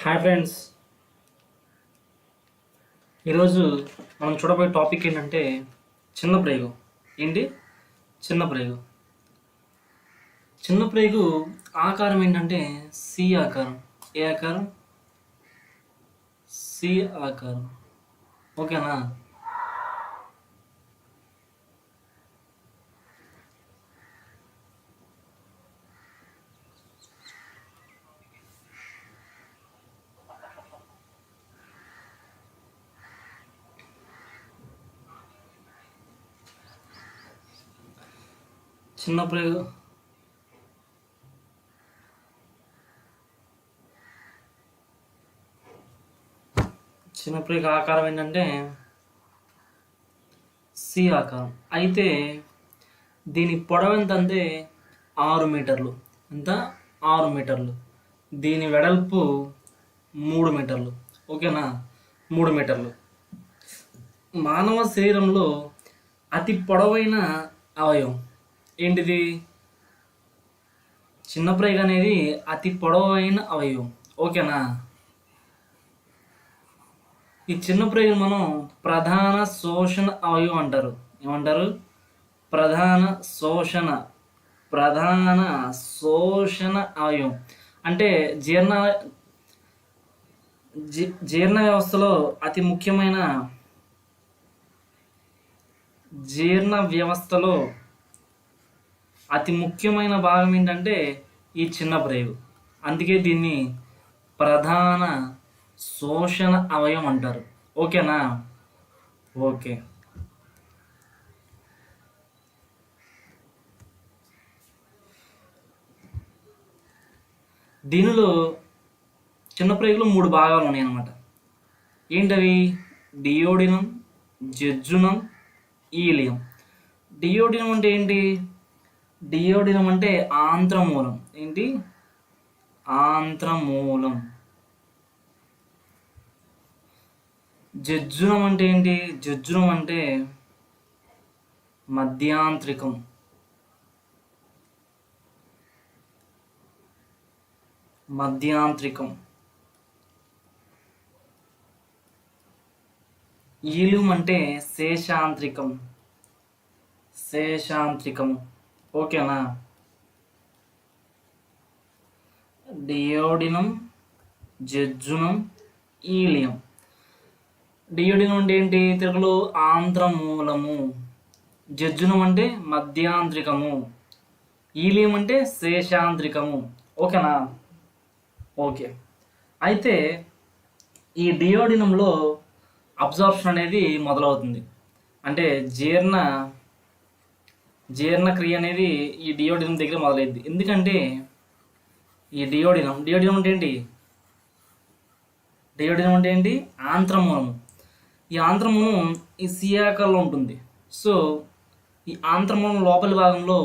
Hi friends, ఈరోజు మనం చూడబోయే టాపిక్ ఏంటంటే చిన్న ప్రేగు. ఏంటి చిన్న ప్రేగు? చిన్న ప్రేగు ఆకారం ఏంటంటే సి ఆకారం. ఏ ఆకారం? సి ఆకారం. ఓకేనా? చిన్న ప్రేగు ఆకారం ఏంటంటే సి ఆకారం. అయితే దీని పొడవు ఎంత అంటే 6 మీటర్లు. ఎంత? 6 మీటర్లు. దీని వెడల్పు 3 మీటర్లు. ఓకేనా? 3 మీటర్లు. మానవ శరీరంలో అతి పొడవైన అవయవం ఏంటిది? చిన్న ప్రేగు అనేది అతి పొడవైన అవయవం. ఓకేనా? ఈ చిన్న ప్రేగును మనం ప్రధాన శోషణ అవయవం అంటారు. ఏమంటారు? ప్రధాన శోషణ అవయవం. అంటే జీర్ణ వ్యవస్థలో అతి ముఖ్యమైన భాగం ఏంటంటే ఈ చిన్న ప్రేగు. అందుకే దీన్ని ప్రధాన శోషణ అవయవం అంటారు. ఓకేనా? ఓకే. దీనిలో చిన్న ప్రేగులో 3 భాగాలు ఉన్నాయి అన్నమాట. ఏంటవి? Duodenum, jejunum, ileum. డియోడినం అంటే ఏంటి? డియోడినం అంటే ఆంత్రమూలం. ఏంటి? ఆంత్రమూలం. జెజ్జునం అంటే ఏంటి? జెజ్జునం అంటే మధ్యాంత్రికం. ఈలియం అంటే శేషాంత్రికం. ఓకేనా? Duodenum, jejunum, ileum. డియోడినం అంటే ఏంటి? తెలుగులో ఆంత్రమూలము. జెజ్జునం అంటే మధ్యాంత్రికము. ఈలియం అంటే శేషాంత్రికము. ఓకేనా? ఓకే. అయితే ఈ డియోడినంలో అబ్జార్ప్షన్ అనేది మొదలవుతుంది. అంటే జీర్ణక్రియ అనేది ఈ డియోడినం దగ్గర మొదలైంది. ఎందుకంటే ఈ డియోడినం అంటే ఏంటి? ఆంత్రమూలము. ఈ ఆంత్రమూలం ఈ సి ఆకారంలో ఉంటుంది. సో ఈ ఆంత్రమూలం లోపలి భాగంలో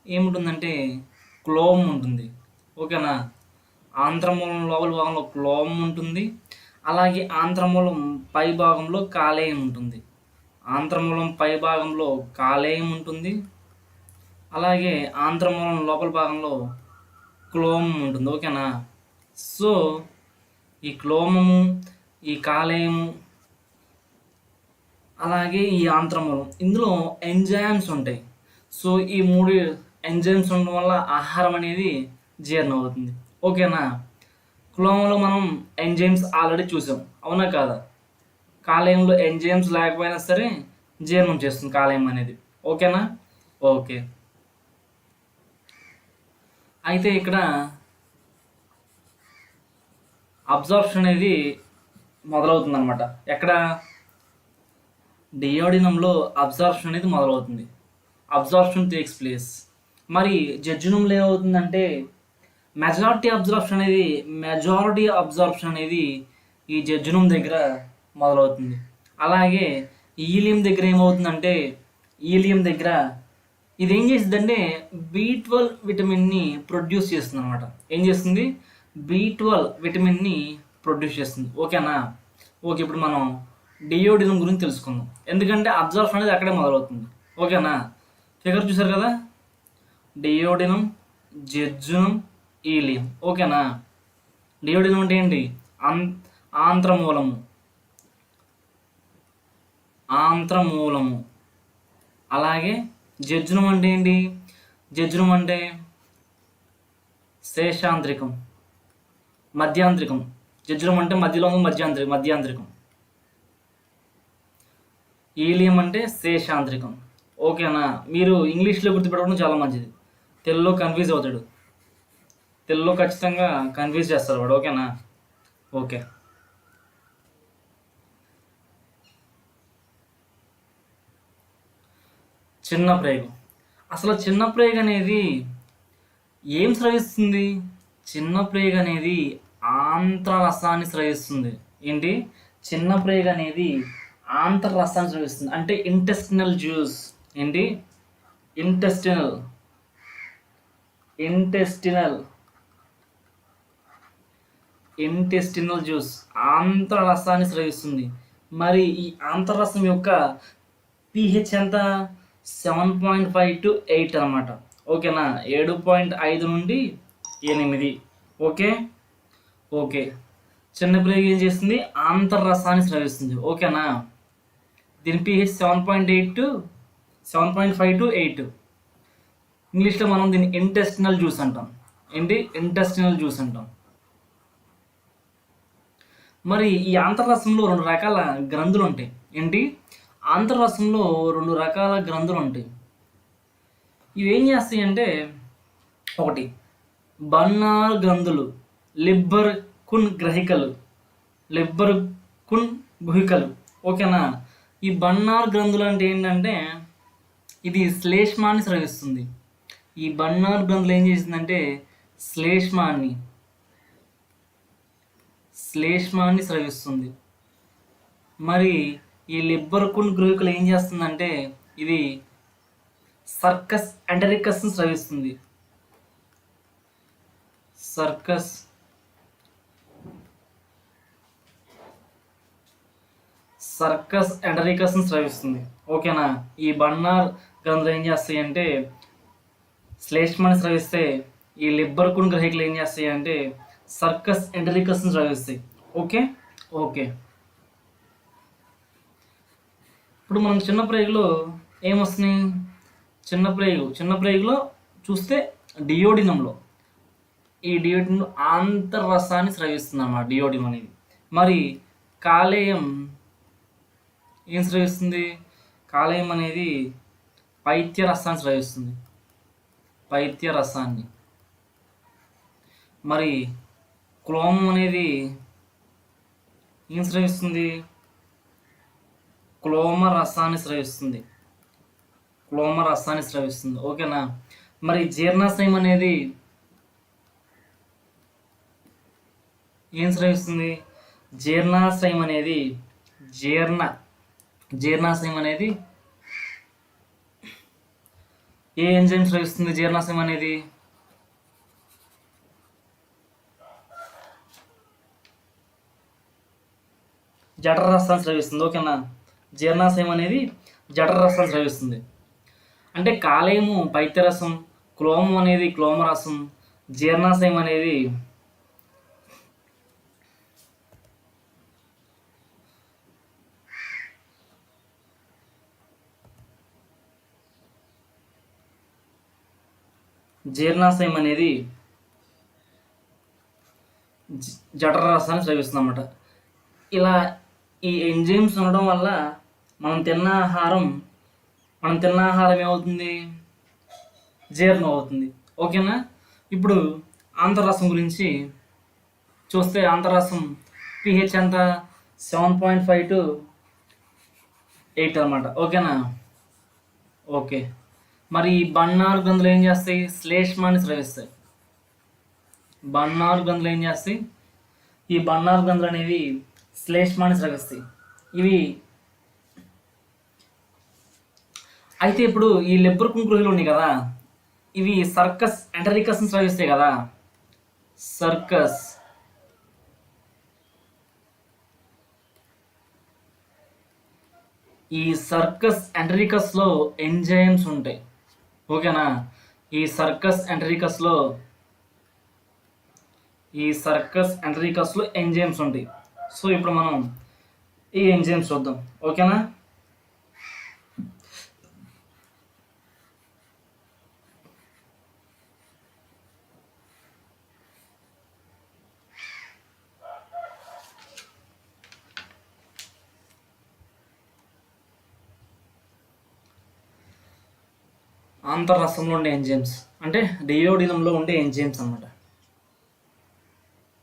ఏముంటుందంటే క్లోమ్ ఉంటుంది. ఓకేనా? ఆంత్రమూలం లోపలి భాగంలో క్లోమ్ ఉంటుంది. అలాగే ఆంత్రమూలం పై భాగంలో కాలేయం ఉంటుంది. అలాగే ఆంత్రమూలం లోపల భాగంలో క్లోమం ఉంటుంది. ఓకేనా? సో ఈ క్లోమము, ఈ కాలేయము, అలాగే ఈ ఆంత్రమూలం, ఇందులో ఎంజైమ్స్ ఉంటాయి. సో ఈ 3 ఎంజైమ్స్ ఉండడం వల్ల ఆహారం అనేది జీర్ణం అవుతుంది. ఓకేనా? క్లోమంలో మనం ఎంజైమ్స్ ఆల్రెడీ చూసాం, అవునా కాదా? కాలేయంలో ఎంజైమ్స్ లేకపోయినా సరే జీర్ణం చేస్తుంది కాలేయం అనేది. ఓకేనా? ఓకే. అయితే ఇక్కడ అబ్జార్ప్షన్ అనేది మొదలవుతుంది అనమాట. ఎక్కడ? డియోడినంలో అబ్జార్ప్షన్ అనేది మొదలవుతుంది. Absorption takes place. మరి జెజ్జునంలో ఏమవుతుందంటే మెజారిటీ అబ్జార్ప్షన్ అనేది ఈ జెజ్జునం దగ్గర మొదలవుతుంది. అలాగే ఈలియం దగ్గర ఏమవుతుందంటే ఇది ఏం చేస్తుందంటే B12 విటమిన్ని ప్రొడ్యూస్ చేస్తుంది అనమాట. ఏం చేస్తుంది? B12 విటమిన్ని ప్రొడ్యూస్ చేస్తుంది. ఓకేనా? ఓకే. ఇప్పుడు మనం డియోడినం గురించి తెలుసుకుందాం. ఎందుకంటే అబ్జార్ప్షన్ అనేది అక్కడే మొదలవుతుంది. ఓకేనా? ఫిగర్ చూసారు కదా? Duodenum, jejunum, ileum. ఓకేనా? డియోడినం అంటే ఏంటి? అం ఆంత్రమూలము ఆంత్రమూలము. అలాగే జజ్జునం అంటే ఏంటి? జజ్జునం అంటే శేషాంత్రికం, మధ్యాంత్రికం. జజ్జునం అంటే మధ్యలో మధ్యాంత్రికం. ఈలియం అంటే శేషాంత్రికం. ఓకేనా? మీరు ఇంగ్లీష్లో గుర్తుపెట్టుకోవడం చాలా మంచిది. తెలుగులో కన్ఫ్యూజ్ అవుతాడు. తెలుగులో ఖచ్చితంగా కన్ఫ్యూజ్ చేస్తారు వాడు. ఓకేనా? ఓకే. చిన్న ప్రేగు. అసలు చిన్న ప్రేగు అనేది ఏం స్రవిస్తుంది? చిన్న ప్రేగు అనేది ఆంత్రరసాన్ని స్రవిస్తుంది. ఏంటి? చిన్న ప్రేగు అనేది ఆంత్రరసాన్ని స్రవిస్తుంది. అంటే ఇంటెస్టినల్ జ్యూస్. ఏంటి? ఇంటెస్టినల్ జ్యూస్ ఆంత్రరసాన్ని స్రవిస్తుంది. మరి ఈ ఆంత్రరసం యొక్క pH ఎంత? 7.5 to 8 అనమాట. ఓకేనా? 7.5 నుండి 8. ఓకే. చిన్న ప్రేగు ఏం చేస్తుంది? ఆంతర్రసాన్ని స్రవిస్తుంది. ఓకేనా? దీని pH 7.5 to 8. ఇంగ్లీష్లో మనం దీన్ని ఇంటెస్టినల్ జ్యూస్ అంటాం. ఏంటి? ఇంటెస్టినల్ జ్యూస్ అంటాం. మరి ఈ ఆంతర్రసంలో 2 రకాల గ్రంథులు ఉంటాయి. ఏంటి? ఆంతర్రసంలో 2 రకాల గ్రంథులు ఉంటాయి. ఇవి ఏం చేస్తాయి అంటే, ఒకటి బన్నార్ గ్రంథులు, లిబ్బర్ కున్ గుహికలు. ఓకేనా? ఈ బన్నార్ గ్రంథులు అంటే ఏంటంటే, ఇది శ్లేష్మాన్ని స్రవిస్తుంది. ఈ బన్నార్ గ్రంథులు ఏం చేసిందంటే శ్లేష్మాన్ని స్రవిస్తుంది. మరి ఈ లిబ్బర్ కున్ గుహికలు ఏం చేస్తుందంటే ఇది సర్కస్ ఎంటరికస్ని స్రవిస్తుంది. సర్కస్ ఎంటరికస్ని స్రవిస్తుంది. ఓకేనా? ఈ బన్నార్ గ్రంథులు ఏం చేస్తాయి అంటే శ్లేష్మాన్ని స్రవిస్తే, ఈ లిబ్బర్ కున్ గ్రహికలు ఏం చేస్తాయి అంటే సర్కస్ ఎంటరికస్ని స్రవిస్తాయి. ఓకే. ఇప్పుడు మనం చిన్న ప్రేగులో ఏమొస్తున్నాయి? చిన్న ప్రేగులో చూస్తే డియోడినంలో, ఈ డియోడినంలో ఆంతర్రసాన్ని స్రవిస్తుంది అన్నమాట డియోడినం అనేది. మరి కాలేయం ఏం స్రవిస్తుంది? కాలేయం అనేది పైత్యరసాన్ని స్రవిస్తుంది. మరి క్లోమం అనేది ఏం స్రవిస్తుంది? క్లోమ రసాన్ని స్రవిస్తుంది. ఓకేనా? మరి జీర్ణాశయం అనేది ఏం స్రవిస్తుంది? జీర్ణాశయం అనేది ఏ ఎంజైమ్ స్రవిస్తుంది? జీర్ణాశయం అనేది జఠర రసాన్ని స్రవిస్తుంది. ఓకేనా? జీర్ణాశయం అనేది జఠర రసాన్ని స్రవిస్తుంది. అంటే కాలేయము పైత్యరసం, క్లోమం అనేది క్లోమరసం, జీర్ణాశయం అనేది జఠర రసాన్ని స్రవిస్తుంది అన్నమాట. ఇలా ఈ ఎంజైమ్స్ ఉండడం వల్ల మనం తిన్న ఆహారం ఏమవుతుంది? జీర్ణం అవుతుంది. ఓకేనా? ఇప్పుడు ఆంతర్రసం గురించి చూస్తే ఆంతర్రసం pH ఎంత? 7.5 to 8 అనమాట. ఓకేనా? ఓకే. మరి ఈ బన్నార్ గ్రంథులు ఏం చేస్తాయి? శ్లేష్మాన్ని స్రవిస్తాయి. ఈ బన్నార్ గ్రంథులు అనేవి శ్లేష్మాన్ని స్రవిస్తాయి. ఇవి అయితే ఇప్పుడు ఈ లిబ్బర్ కున్ గుహికలు ఉన్నాయి కదా, ఇవి సర్కస్ ఎంటరికస్ని స్రవిస్తాయి కదా. ఈ సర్కస్ ఎంటరికస్లో ఎంజైమ్స్ ఉంటాయి. ఓకేనా? ఈ సర్కస్ ఎంటరికస్లో ఈ సర్కస్ ఎంట్రికస్లో ఎంజైమ్స్ ఉంటాయి. సో ఇప్పుడు మనం ఈ ఎంజైమ్స్ చూద్దాం, ఓకేనా. ఆంతరరసంలో ఉండే ఎంజైమ్స్ అంటే డియోడినంలో ఉండే ఎంజైమ్స్ అన్నమాట.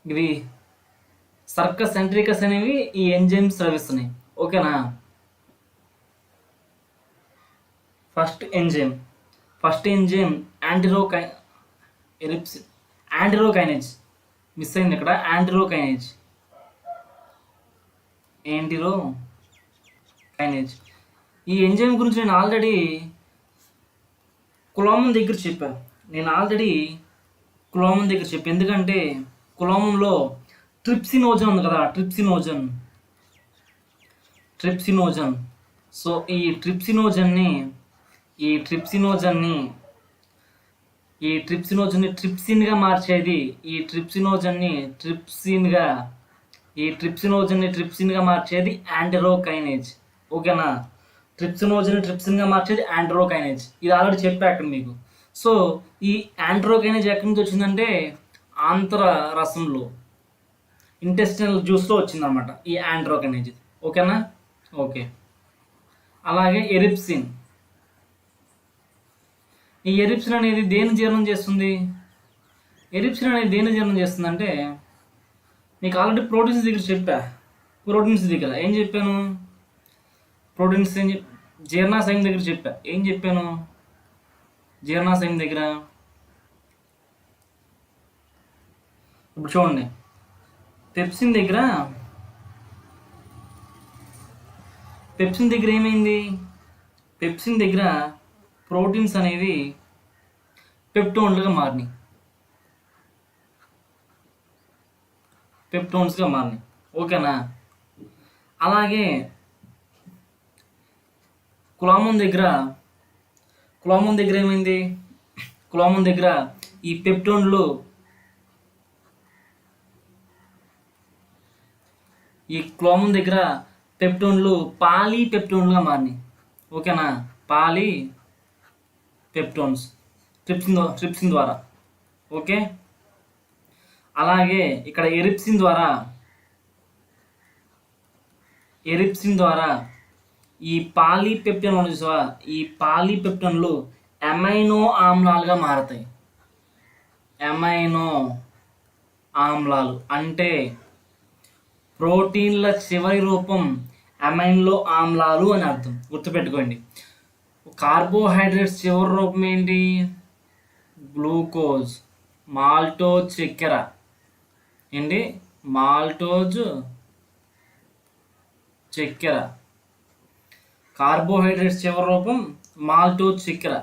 ఇవి సర్కస్ ఎంట్రికస్ అనేవి ఈ ఎంజైమ్స్ స్రవిస్తున్నాయి, ఓకేనా. ఫస్ట్ ఎంజైమ్ యాంటిరోకైనేజ్ మిస్ అయింది ఇక్కడ. యాంటిరోకైనేజ్ ఈ ఎంజైమ్ గురించి నేను ఆల్రెడీ కులోమన్ దగ్గర చెప్పాను. ఎందుకంటే కులోమంలో ట్రిప్సినోజన్ ఉంది కదా, ట్రిప్సినోజన్. సో ఈ ట్రిప్సినోజన్ని ట్రిప్సిన్గా మార్చేది, ట్రిప్సిన్గా మార్చేది యాంటిరోకైనేజ్, ఓకేనా. ట్రిప్సిన్గా మార్చేది యాంటిరోకైనేజ్. ఇది ఆల్రెడీ చెప్పా అక్కడ మీకు. సో ఈ యాంటిరోకైనేజ్ ఎక్కడి నుంచి వచ్చిందంటే ఆంతర రసంలో, ఇంటెస్టినల్ జ్యూస్లో వచ్చిందనమాట ఈ యాంటిరోకైనేజ్, ఓకేనా. ఓకే. అలాగే ఎరిప్సిన్. ఈ ఎరిప్సిన్ అనేది దేని జీర్ణం చేస్తుంది? అంటే మీకు ఆల్రెడీ ప్రోటీన్స్ దగ్గర చెప్పా. ఏం చెప్పాను? జీర్ణాశయం దగ్గర చెప్పా. జీర్ణాశయం దగ్గర ఇప్పుడు చూడండి, పెప్సిన్ దగ్గర ఏమైంది? పెప్సిన్ దగ్గర ప్రోటీన్స్ అనేవి పెప్టోన్స్గా మారినాయి, ఓకేనా. అలాగే కులోమన్ దగ్గర ఏమైంది? కులోమన్ దగ్గర ఈ పెప్టోన్లు పాలీపెప్టోన్లుగా మారినాయి, ఓకేనా. పాలీపెప్టోన్స్ ట్రిప్సిన్ ద్వారా, ఓకే. అలాగే ఇక్కడ ఎరిప్సిన్ ద్వారా ఈ పాలీపెప్టోన్లు అమైనో ఆమ్లాలుగా మారతాయి. అంటే ప్రోటీన్ల చివరి రూపం అమైనో ఆమ్లాలు అని అర్థం, గుర్తుపెట్టుకోండి. కార్బోహైడ్రేట్స్ చివరి రూపం ఏంటి? గ్లూకోజ్, మాల్టోజ్ చక్కెర. కార్బోహైడ్రేట్స్ చివరి రూపం మాల్టోజ్ చక్కెర.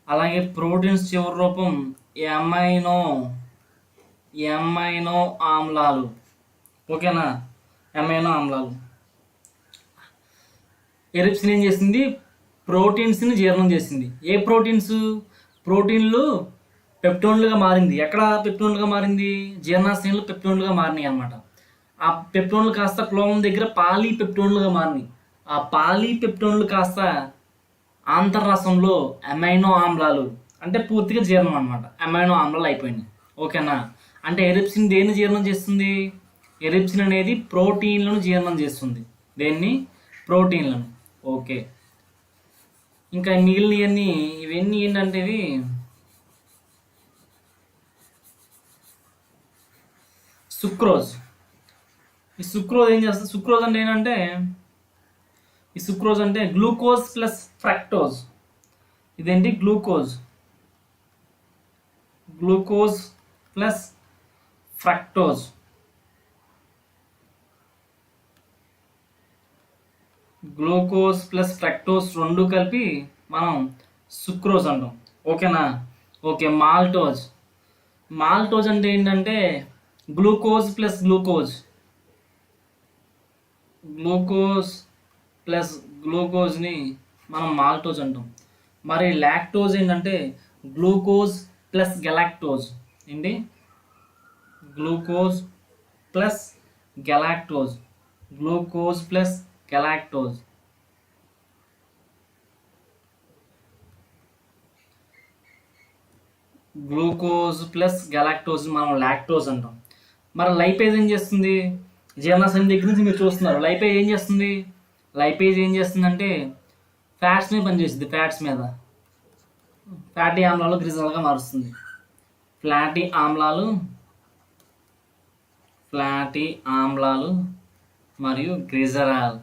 అలాగే ప్రోటీన్స్ చివరి రూపం అమైనో ఆమ్లాలు, ఓకేనా. అమైనో ఆమ్లాలు. ఎరిప్సిన్ ఏం చేసింది? ప్రోటీన్స్ని జీర్ణం చేసింది. ఏ ప్రోటీన్లు పెప్టోన్లుగా మారింది. ఎక్కడ పెప్టోన్లుగా మారింది? జీర్ణాశయంలో పెప్టోన్లుగా మారినాయి అనమాట. ఆ పెప్టోన్లు కాస్త క్లోమం దగ్గర పాలీపెప్టోన్లుగా మారినాయి. ఆ పాలీపెప్టోన్లు కాస్త ఆంతర్రసంలో అమైనో ఆమ్లాలు, అంటే పూర్తిగా జీర్ణం అనమాట, అమైనో ఆమ్లాలు అయిపోయినాయి, ఓకేనా. అంటే ఎరిప్సిన్ దేన్ని జీర్ణం చేస్తుంది? ఎరిప్సిన్ అనేది ప్రోటీన్లను జీర్ణం చేస్తుంది. ప్రోటీన్లను, ఓకే. ఇంకా మిగిలినవన్నీ ఇవన్నీ ఏంటంటే సుక్రోజ్. ఈ సుక్రోజ్ ఏం చేస్తుంది? సుక్రోజ్ అంటే గ్లూకోజ్ ప్లస్ ఫ్రక్టోజ్. ఇదేంటి? Glucose plus fructose. రెండు కలిపి మనం సుక్రోజ్ అంటాం, ఓకేనా. ఓకే. మాల్టోజ్ అంటే ఏంటంటే గ్లూకోజ్ ప్లస్ గ్లూకోజ్ని మనం మాల్టోజ్ అంటాం. మరి లాక్టోజ్ ఏంటంటే glucose plus galactose. Glucose plus galactose, glucose plus galactose. Glucose plus galactose మనం లాక్టోజ్ అంటాం. మరి లైపేజ్ ఏం చేస్తుంది? జీర్ణాశయం దగ్గర నుంచి మీరు చూస్తున్నారు. లైపేజ్ ఏం చేస్తుంది? లైపేజ్ ఏం చేస్తుందంటే ఫ్యాట్స్ మీద పనిచేస్తుంది. ఫ్యాట్స్ మీద ఫ్యాటీ ఆమ్లాలు గ్లిజరాల్గా మారుస్తుంది. ఫ్లాటీ ఆమ్లాలు మరియు గ్లిజరాల్.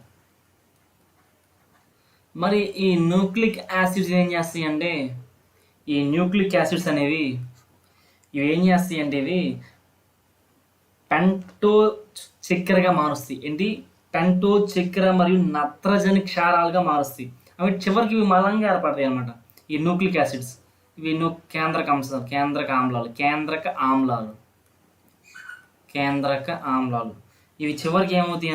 మరి ఈ న్యూక్లిక్ యాసిడ్స్ ఏం చేస్తాయి అంటే ఈ న్యూక్లిక్ యాసిడ్స్ అనేవి ఇవి ఏం చేస్తాయి అంటే ఇవి పెంటో చక్కెరగా మారుస్తాయి. ఏంటి? పెంటో చక్కెర మరియు నత్రజని క్షారాలుగా మారుస్తాయి. అవి చివరికి ఇవి మలంగా ఏర్పడతాయి అన్నమాట. ఈ న్యూక్లిక్ యాసిడ్స్ ఇవి కేంద్రక ఆమ్లాలు ఇవి చివరికి ఏమవుతాయి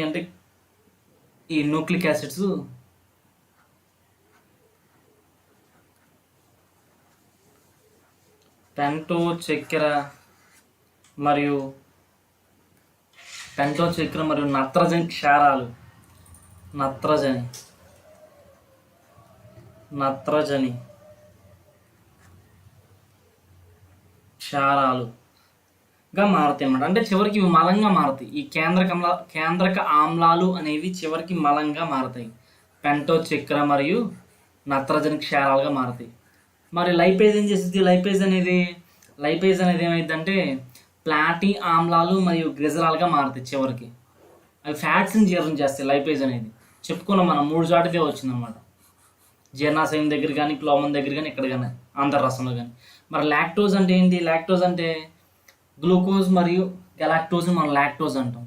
అంటే ఈ న్యూక్లిక్ యాసిడ్స్ పెంటో చక్కెర మరియు నత్రజని క్షారాలు క్షారాలుగా మారుతాయి అన్నమాట. అంటే చివరికి ఇవి మలంగా మారుతాయి. ఈ కేంద్రక ఆమ్లాలు అనేవి చివరికి మలంగా మారుతాయి. పెంటో చక్కెర మరియు నత్రజని క్షారాలుగా మారుతాయి. మరి లైపేజ్ ఏం చేస్తుంది? లైపేజ్ అనేది ఏమైందంటే ఫ్లాటీ ఆమ్లాలు మరియు గ్లిజరాల్గా మారుతాయి. చివరికి అవి ఫ్యాట్స్ని జీర్ణం చేస్తాయి. లైపేజ్ అనేది చెప్పుకున్నాం మనం 3 చాటుకే వచ్చిందనమాట. జీర్ణాశయం దగ్గర కానీ, క్లోమం దగ్గర కానీ, ఇక్కడ కానీ, ఆంతరరసంలో కానీ. మరి లాక్టోజ్ అంటే ఏంటి? లాక్టోజ్ అంటే గ్లూకోజ్ మరియు గెలాక్టోజ్ని మనం లాక్టోజ్ అంటాం.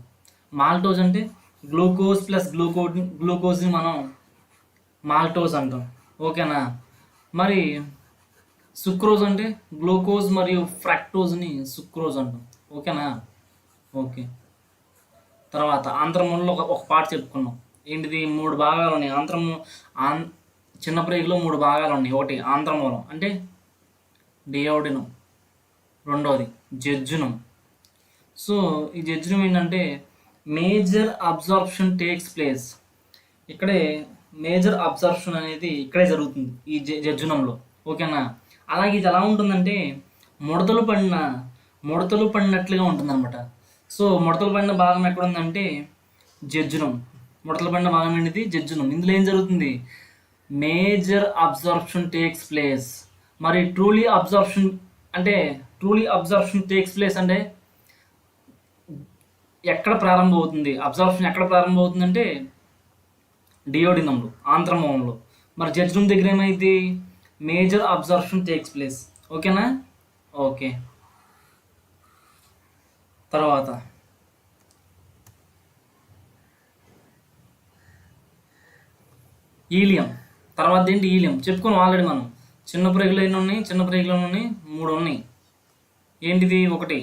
మాల్టోజ్ అంటే గ్లూకోజ్ ప్లస్ గ్లూకోజ్ని మనం మాల్టోజ్ అంటాం. ఓకేనా? మరి సుక్రోజ్ అంటే గ్లూకోజ్ మరియు ఫ్రక్టోజ్ని సుక్రోజ్ అంటాం. ఓకేనా? ఓకే. తర్వాత ఆంత్రములో ఒక పార్ట్ చెప్పుకున్నాం. ఏంటిది? 3 భాగాలు ఉన్నాయి. చిన్న ప్రేగులో 3 భాగాలు ఉన్నాయి. ఒకటి ఆంత్రమూలం అంటే డియోడినం, రెండవది జెజ్జునం. సో ఈ జెజ్జునం ఏంటంటే మేజర్ అబ్జార్ప్షన్ టేక్స్ ప్లేస్. ఇక్కడే మేజర్ అబ్జార్ప్షన్ అనేది ఇక్కడే జరుగుతుంది ఈ జెజ్జునంలో. ఓకేనా? అలాగే ఇది ఎలా ఉంటుందంటే ముడతలు పడినట్లుగా ఉంటుంది అనమాట. సో ముడతలు పడిన భాగం ఎక్కడ ఉందంటే జెజ్జునం. ముడతలు పడిన భాగం ఏంటిది? జెజ్జునం. ఇందులో ఏం జరుగుతుంది? Major absorption takes place. మరి ట్రూలీ అబ్జార్ప్షన్ టేక్స్ ప్లేస్ అంటే ఎక్కడ ప్రారంభమవుతుంది? అబ్జార్ప్షన్ ఎక్కడ ప్రారంభమవుతుంది అంటే డియోడినంలో, ఆంత్రమూలంలో. మరి జెజ్జునం దగ్గర ఏమైంది? Major absorption takes place. ఓకేనా? ఓకే. తర్వాత ఈలియం. తర్వాత ఏంటి? ఈలియం చెప్పుకున్నాం ఆల్రెడీ మనం. చిన్న ప్రేగులు ఎన్ని ఉన్నాయి? 3 ఉన్నాయి. ఏంటిది? ఒకటి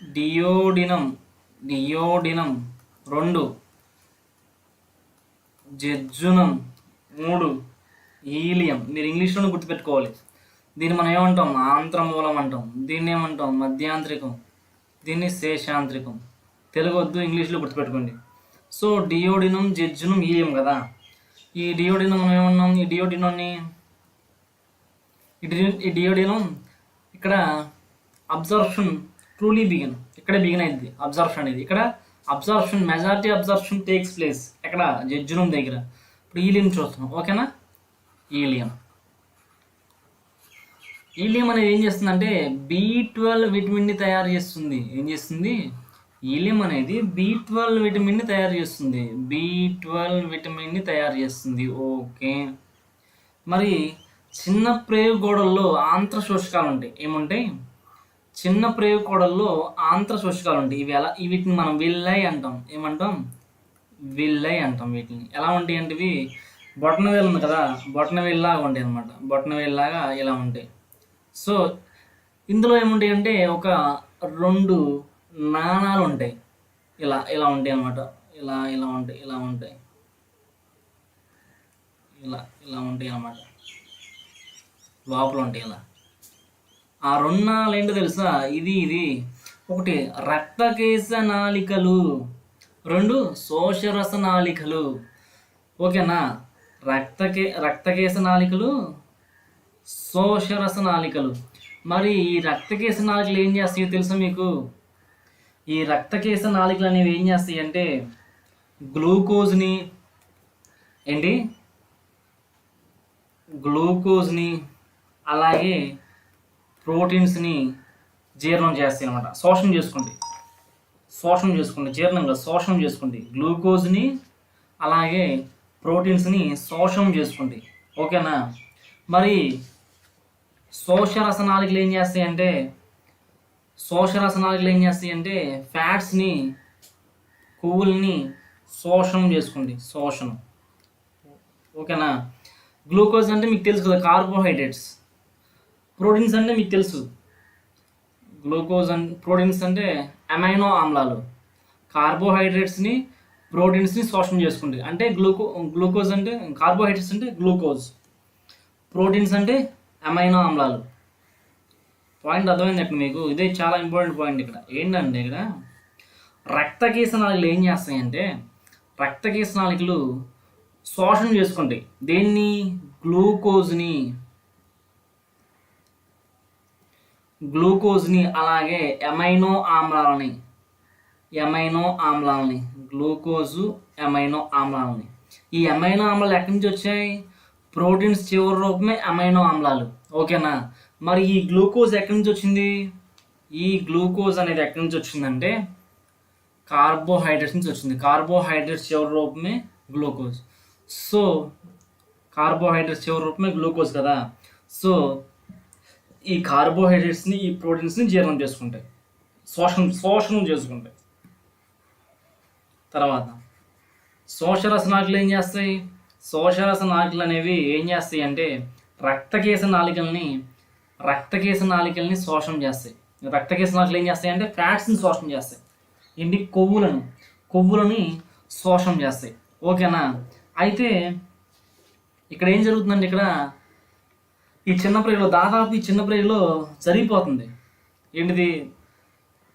డియోడినం, 2 జెజ్జునం, 3 ఈలియం. మీరు ఇంగ్లీష్లోనే గుర్తుపెట్టుకోవాలి. దీన్ని మనం ఏమంటాం? ఆంత్రమూలం అంటాం. దీన్ని ఏమంటాం? మధ్యాంత్రికం. దీన్ని శేషాంత్రికం. తెలుగు వద్దు, ఇంగ్లీష్లో గుర్తుపెట్టుకోండి. సో డియోడినం, జెజ్జునం, ఈలియం కదా. ఈ డియోడినం మనం ఏమన్నాం? ఈ డియోడినం ఇక్కడ అబ్జార్ప్షన్ ట్రూలీ బిగిన్. ఇక్కడే బిగిన్ అయింది అబ్జార్ప్షన్ అనేది. ఇక్కడ మెజారిటీ అబ్జార్ప్షన్ టేక్స్ ప్లేస్ ఎక్కడ? జెజ్జునం దగ్గర. ఇప్పుడు ఈలియం చూస్తున్నాం. ఓకేనా? ఈలియం అనేది ఏం చేస్తుందంటే B12 విటమిన్ని తయారు చేస్తుంది. ఏం చేస్తుంది? ఈలియం అనేది B12 విటమిన్ని తయారు చేస్తుంది. ఓకే. మరి చిన్న ప్రేగు గోడల్లో ఆంత్ర శోషకాలు ఉంటాయి. ఏముంటాయి? చిన్న ప్రేగు గోడల్లో ఆంత్ర శోషకాలు ఉంటాయి. వీటిని మనం విల్లై అంటాం. ఏమంటాం? విల్లై అంటాం. వీటిని ఎలా ఉంటాయి అంటే ఇవి బొటనవేలు ఉంది కదా, బొటనవేలులాగా ఉంటాయి అనమాట. బొటనవేలులాగా ఇలా ఉంటాయి. సో ఇందులో ఏముంటాయి అంటే ఒక 2 నాణాలు ఉంటాయి. ఇలా ఉంటాయి అనమాట. ఇలా ఉంటాయి అన్నమాట. లోపల ఉంటాయి ఇలా. ఆ 2 నాళాలు ఏంటో తెలుసా? ఇది ఒకటి రక్తకేశ నాళికలు, 2 శోషరస నాళికలు. ఓకేనా? రక్తకేశ నాళికలు, శోషరస నాళికలు. మరి ఈ రక్తకేశ నాళికలు ఏం చేస్తాయో తెలుసా మీకు? ఈ రక్తకేశ నాళికలు అనేవి ఏం చేస్తాయి అంటే గ్లూకోజ్ని అలాగే ప్రోటీన్స్ని జీర్ణం చేస్తాయి అనమాట. శోషణం చేసుకుంటాయి, జీర్ణంగా శోషణం చేసుకుంటాయి. గ్లూకోజ్ని అలాగే ప్రోటీన్స్ని శోషణం చేసుకుంటాయి. ఓకేనా? మరి శోషరస నాళికలు ఏం చేస్తాయి అంటే ఫ్యాట్స్ని, కొవ్వుల్ని శోషణం చేసుకుంటాయి. ఓకేనా? గ్లూకోజ్ అంటే మీకు తెలుసు కదా, కార్బోహైడ్రేట్స్. ప్రోటీన్స్ అంటే మీకు తెలుసు, ప్రోటీన్స్ అంటే అమైనో ఆమ్లాలు. కార్బోహైడ్రేట్స్ని, ప్రోటీన్స్ని శోషణం చేసుకుంటాయి. అంటే గ్లూకోజ్ అంటే కార్బోహైడ్రేట్స్ అంటే గ్లూకోజ్, ప్రోటీన్స్ అంటే అమైనో ఆమ్లాలు. పాయింట్ అర్థమైంది అక్కడ మీకు? ఇదే చాలా ఇంపార్టెంట్ పాయింట్. ఇక్కడ ఏంటంటే ఇక్కడ రక్తకేశ నాళికలు ఏం చేస్తాయంటే రక్తకేశ నాళికలు శోషణం చేసుకుంటాయి. దేన్ని? గ్లూకోజ్ని అలాగే అమైనో ఆమ్లాలని. గ్లూకోజు, అమైనో ఆమ్లాలని. ఈ అమైనో ఆమ్లాలు ఎక్కడి నుంచి వచ్చాయి? ప్రోటీన్స్ చివరి రూపమే అమైనో ఆమ్లాలు. ఓకేనా? మరి ఈ గ్లూకోజ్ ఎక్కడి నుంచి వచ్చింది? ఈ గ్లూకోజ్ అనేది ఎక్కడి నుంచి వచ్చిందంటే కార్బోహైడ్రేట్స్ నుంచి వచ్చింది. కార్బోహైడ్రేట్స్ చివరి రూపమే గ్లూకోజ్. సో కార్బోహైడ్రేట్స్ చివరి రూపమే గ్లూకోజ్ కదా. సో ఈ కార్బోహైడ్రేట్స్ని, ఈ ప్రోటీన్స్ని జీర్ణం చేసుకుంటాయి, శోషణం చేసుకుంటాయి. తర్వాత శోషరస నాళికలు ఏం చేస్తాయి? శోషరస నాళికలు అనేవి ఏం చేస్తాయి అంటే రక్తకేశ నాళికల్ని శోషణం చేస్తాయి. రక్తకేశ నాళికలు ఏం చేస్తాయి అంటే ఫ్యాట్స్ని శోషణం చేస్తాయి. ఏంటి? కొవ్వులని శోషణం చేస్తాయి. ఓకేనా? అయితే ఇక్కడ ఏం జరుగుతుందంటే ఇక్కడ ఈ చిన్న ప్రేగులో జరిగిపోతుంది. ఏంటిది?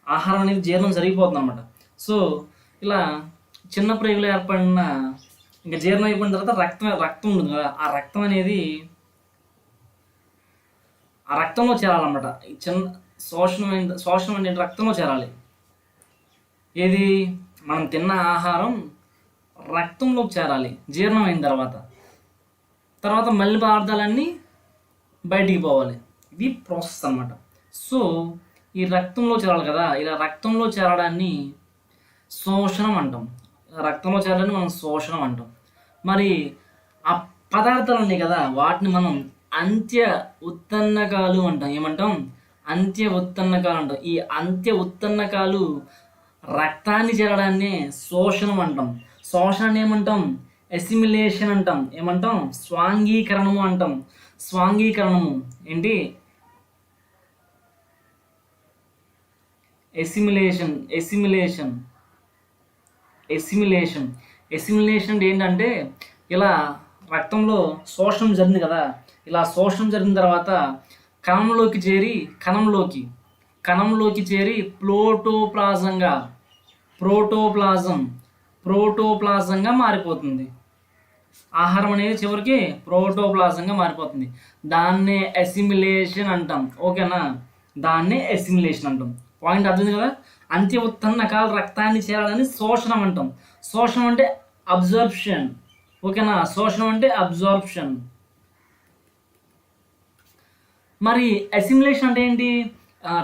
ఆహారం అనేది జీర్ణం జరిగిపోతుంది అనమాట. సో ఇలా చిన్న ప్రేగులో ఏర్పడిన ఇంకా జీర్ణం అయిపోయిన తర్వాత రక్తం ఉంటుంది కదా, ఆ రక్తం అనేది ఆ రక్తంలో చేరాలన్నమాట. ఈ చిన్న శోషణం అనేది రక్తంలో చేరాలి. ఏది? మనం తిన్న ఆహారం రక్తంలోకి చేరాలి జీర్ణం అయిన తర్వాత మళ్ళీ పదార్థాలన్నీ బయటికి పోవాలి. ఇది ప్రాసెస్ అన్నమాట. సో ఈ రక్తంలో చేరాలి కదా, ఇలా రక్తంలో చేరడాన్ని శోషణం అంటాం. రక్తంలో చేరడాన్ని మనం శోషణం అంటాం. మరి ఆ పదార్థాలు ఉన్నాయి కదా, వాటిని మనం అంత్య ఉత్పన్నకాలు అంటాం. ఏమంటాం? అంత్య ఉత్పన్నకాలు అంటాం. ఈ అంత్య ఉత్పన్నకాలు రక్తాన్ని చేరడాన్ని శోషణం అంటాం. శోషణాన్ని ఏమంటాం? ఎసిమిలేషన్ అంటాం. ఏమంటాం? స్వాంగీకరణము అంటాం. స్వాంగీకరణము ఏంటి? ఎసిమిలేషన్ అంటే ఏంటంటే ఇలా రక్తంలో శోషణం జరిగింది కదా, ఇలా శోషణం జరిగిన తర్వాత కణంలోకి చేరి ప్రోటోప్లాజంగా మారిపోతుంది. ఆహారం అనేది చివరికి ప్రోటోప్లాజంగా మారిపోతుంది. దాన్నే ఎసిమిలేషన్ అంటాం. ఓకేనా? దాన్నే ఎసిమిలేషన్ అంటాం. పాయింట్ అర్థం కదా? అంత్య ఉత్పన్నకాలు రక్తాన్ని చేరాలని శోషణం అంటాం. శోషణం అంటే అబ్జార్ప్షన్. ఓకేనా? శోషణం అంటే అబ్జార్ప్షన్. మరి అసిమిలేషన్ అంటే ఏంటి?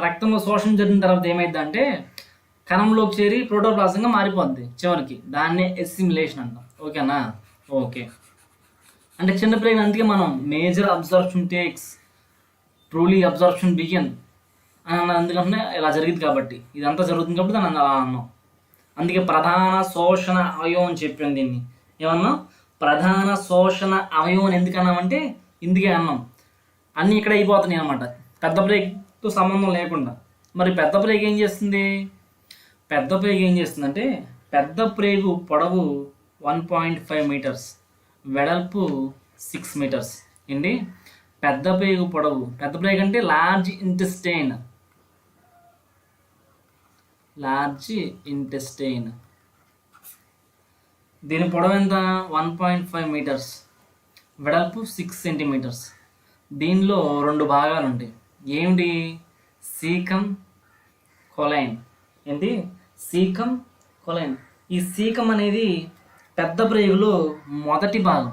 రక్తంలో శోషణ జరిగిన తర్వాత ఏమైందంటే కణంలోకి చేరి ప్రోటోప్లాజంగా మారిపోద్ది చివరికి. దాన్నే అసిమిలేషన్ అంటాం. ఓకేనా? ఓకే. అంటే చిన్న ప్రేమ, అందుకే మనం major absorption takes, truly absorption begin అని అందుకంటే ఇలా జరిగింది కాబట్టి, ఇదంతా జరుగుతుంది కాబట్టి దాన్ని అలా అన్నాం. అందుకే ప్రధాన శోషణ అవయవం అని చెప్పాం. దీన్ని ఏమన్నాం? ప్రధాన శోషణ అవయవం ఎందుకన్నామంటే ఇందుకే అన్నాం. అన్నీ ఇక్కడ అయిపోతున్నాయి అనమాట, పెద్ద ప్రేగుతో సంబంధం లేకుండా. మరి పెద్ద ప్రేగు ఏం చేస్తుంది? అంటే పెద్ద ప్రేగు పొడవు 1.5 మీటర్స్, వెడల్పు 6 మీటర్స్. ఏంటి? పెద్ద ప్రేగు పొడవు, పెద్ద ప్రేగు అంటే లార్జ్ ఇంటెస్టైన్, లార్జ్ ఇంటెస్టైన్. దీని పొడవు ఎంత? 1.5 మీటర్స్, వెడల్పు 6 సెంటీమీటర్స్. దీనిలో 2 భాగాలు ఉంటాయి. ఏమిటి? సీకం, కొలైన్. ఏంటి? సీకం, కొలైన్. ఈ సీకం అనేది పెద్ద ప్రేగులో మొదటి భాగం.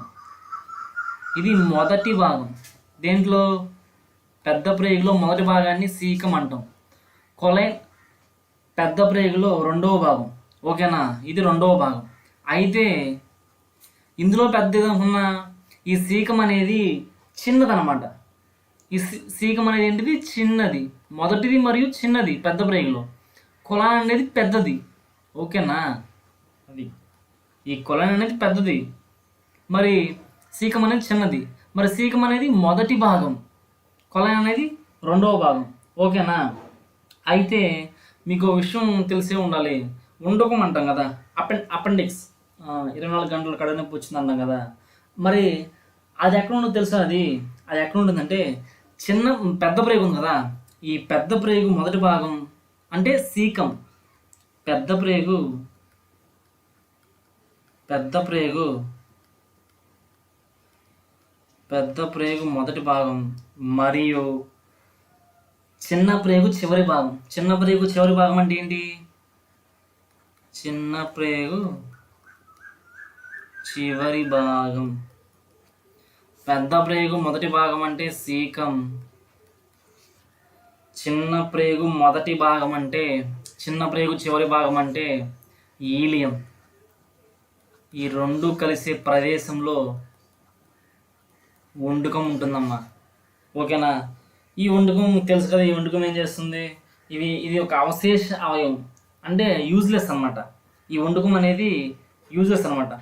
ఇది మొదటి భాగం. దేంట్లో? పెద్ద ప్రేగులో మొదటి భాగాన్ని సీకం అంటాం. కొలైన్ పెద్ద ప్రేగులో రెండవ భాగం. ఓకేనా? ఇది రెండవ భాగం. అయితే ఇందులో పెద్దగా ఉన్న ఈ సీకం అనేది చిన్నదనమాట. ఈ సీకం అనేది ఏంటిది? చిన్నది, మొదటిది మరియు చిన్నది పెద్ద ప్రేగులో. కొలైన్ అనేది పెద్దది. ఓకేనా? అది ఈ కొలైన్ అనేది పెద్దది, మరి సీకం అనేది చిన్నది. మరి సీకం అనేది మొదటి భాగం, కొలైన్ అనేది రెండవ భాగం. ఓకేనా? అయితే మీకు విషయం తెలిసే ఉండాలి. ఉండకం అంటాం కదా, అపెండిక్స్. 24 గంటలు కడుపు వచ్చింది అన్నాం కదా. మరి అది ఎక్కడ ఉండదు తెలుసా? అది ఎక్కడ ఉంటుందంటే పెద్ద ప్రేగు ఉంది కదా, ఈ పెద్ద ప్రేగు మొదటి భాగం అంటే సీకం. పెద్ద ప్రేగు మొదటి భాగం మరియు చిన్న ప్రేగు చివరి భాగం. చిన్న ప్రేగు చివరి భాగం అంటే ఏంటి? చిన్న ప్రేగు చివరి భాగం. పెద్ద ప్రేగు మొదటి భాగం అంటే సీకం. చిన్న ప్రేగు మొదటి భాగం అంటే, చిన్న ప్రేగు చివరి భాగం అంటే ఈలియం. ఈ రెండు కలిసే ప్రదేశంలో వండుకం ఉంటుందమ్మా. ఓకేనా? ఈ వండుకం తెలుసు కదా. ఈ వండుకం ఏం చేస్తుంది? ఇది ఒక అవశేష అవయవం, అంటే యూజ్లెస్ అనమాట. ఈ వండుకం అనేది యూజ్లెస్ అనమాట.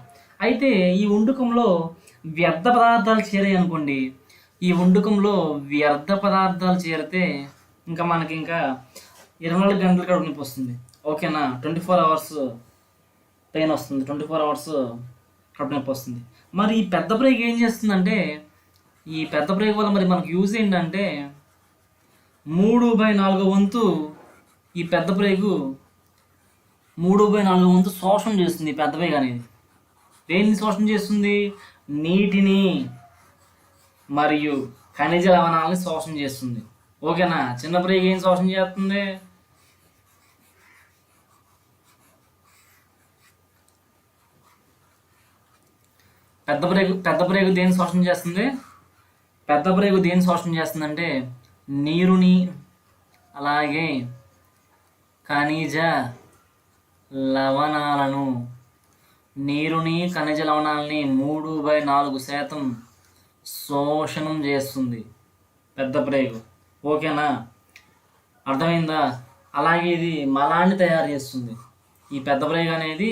అయితే ఈ వండుకంలో వ్యర్థ పదార్థాలు చేరాయి అనుకోండి. ఈ వండుకంలో వ్యర్థ పదార్థాలు చేరితే మనకి 24 గంటల కడుపు నొప్పి వస్తుంది. ఓకేనా? 24 అవర్స్ పెయిన్ వస్తుంది, 24 అవర్స్ కడుపు నొప్పి వస్తుంది. మరి ఈ పెద్ద ప్రేగు ఏం చేస్తుందంటే, ఈ పెద్ద ప్రేగు వల్ల మరి మనకు యూజ్ ఏంటంటే 3/4 వంతు ఈ పెద్ద ప్రేగు 3/4 వంతు శోషణ చేస్తుంది. ఈ పెద్ద ప్రేగు అనేది దేన్ని శోషణ చేస్తుంది? నీటిని మరియు ఖనిజ లవణాలని శోషణ చేస్తుంది. ఓకేనా? చిన్న ప్రేగు ఏం శోషణ చేస్తుంది? పెద్ద ప్రేగు దేని శోషణ చేస్తుంది? పెద్ద ప్రేగు దేని శోషణ చేస్తుందంటే నీరుని, అలాగే ఖనిజ లవణాలను. నీరుని, ఖనిజ లవణాలని 3/4% శోషణం చేస్తుంది పెద్ద ప్రేగు. ఓకేనా? అర్థమైందా? అలాగే ఇది మలాన్ని తయారు చేస్తుంది. ఈ పెద్ద ప్రేగు అనేది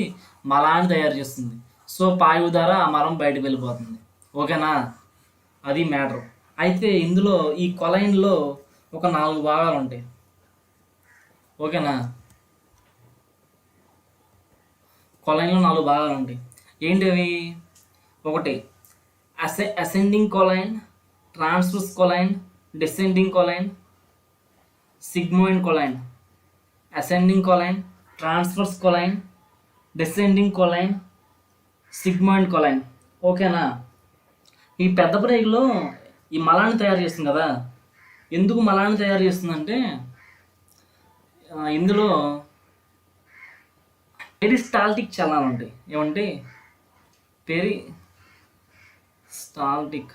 మలాన్ని తయారు చేస్తుంది. సో పాయువు ద్వారా ఆ మలం బయటకు వెళ్ళిపోతుంది. ఓకేనా? అది మ్యాటర్. అయితే ఇందులో ఈ కొలైన్లో ఒక 4 భాగాలు ఉంటాయి. ఓకేనా? కొలైన్లో 4 భాగాలు ఉంటాయి. ఏంటి అవి? ఒకటి ascending కొలైన్, transverse కొలైన్, descending కొలైన్, sigmoid కొలైన్. Ascending కొలైన్, transverse కొలైన్, descending కొలైన్, sigmoid కొలైన్. ఓకేనా? ఈ పెద్ద ప్రేగులో ఈ మలాన్ని తయారు చేస్తుంది కదా. ఎందుకు మలాన్ని తయారు చేస్తుందంటే ఇందులో పెరిస్టాల్టిక్ చలనాలు ఉంటాయి. ఏమంటే పెరిస్టాల్టిక్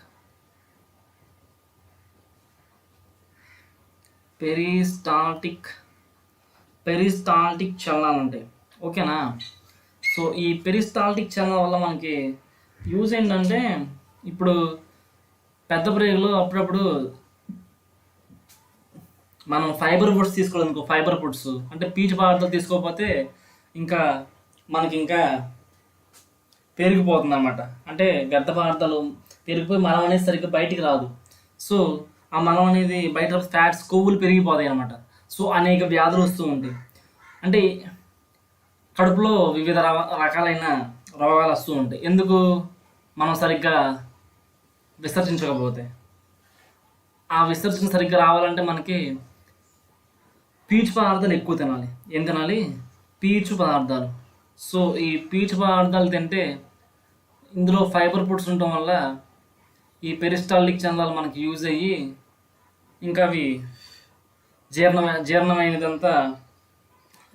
చలనాలు ఉంటాయి. ఓకేనా? సో ఈ పెరిస్టాల్టిక్ చలనం వల్ల మనకి యూజ్ ఏంటంటే, ఇప్పుడు పెద్ద ప్రేగులో అప్పుడప్పుడు మనం ఫైబర్ ఫుడ్స్ తీసుకోవాలనుకో, ఫైబర్ ఫుడ్స్ అంటే పీచు పదార్థాలు తీసుకోకపోతే మనకి పెరిగిపోతుంది అన్నమాట. అంటే వ్యర్థ పదార్థాలు పెరిగిపోయి మలం అనేది సరిగ్గా బయటికి రాదు. సో ఆ మలం అనేది బయట ఫ్యాట్స్, కొవ్వులు పెరిగిపోతాయి అన్నమాట. సో అనేక వ్యాధులు వస్తూ ఉంటాయి. అంటే కడుపులో వివిధ రకాలైన రోగాలు వస్తూ ఉంటాయి. ఎందుకు? మనం సరిగ్గా విసర్జించకపోతే. ఆ విసర్జన సరిగ్గా రావాలంటే మనకి పీచు పదార్థాలు ఎక్కువ తినాలి. ఏం తినాలి? పీచు పదార్థాలు. సో ఈ పీచు పదార్థాలు తింటే ఇందులో ఫైబర్ ఫుడ్స్ ఉండటం వల్ల ఈ పెరిస్టాల్టిక్ చందాలు మనకి యూజ్ అయ్యి ఇంకా అవి జీర్ణమైనదంతా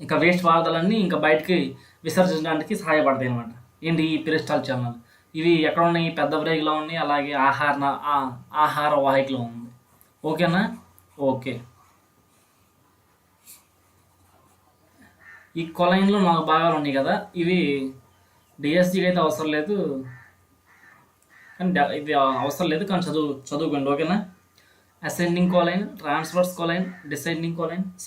ఇంకా వేస్ట్ పదార్థాలన్నీ ఇంకా బయటికి విసర్జించడానికి సహాయపడతాయి అనమాట. ఏంటి? ఈ పెరిస్టాల్ చందాలు. ఇవి ఎక్కడ ఉన్నాయి? పెద్ద బ్రేక్లో ఉన్నాయి, అలాగే ఆహార వాహికలో ఉంది. ఓకేనా? ఓకే. ఈ కొలైన్లో 4 భాగాలు ఉన్నాయి కదా, ఇవి డిఎస్సికి అయితే అవసరం లేదు, కానీ ఇది అవసరం లేదు కానీ చదువుకోండి. ఓకేనా? Ascending కొలైన్, transverse కొలైన్, descending కొలైన్,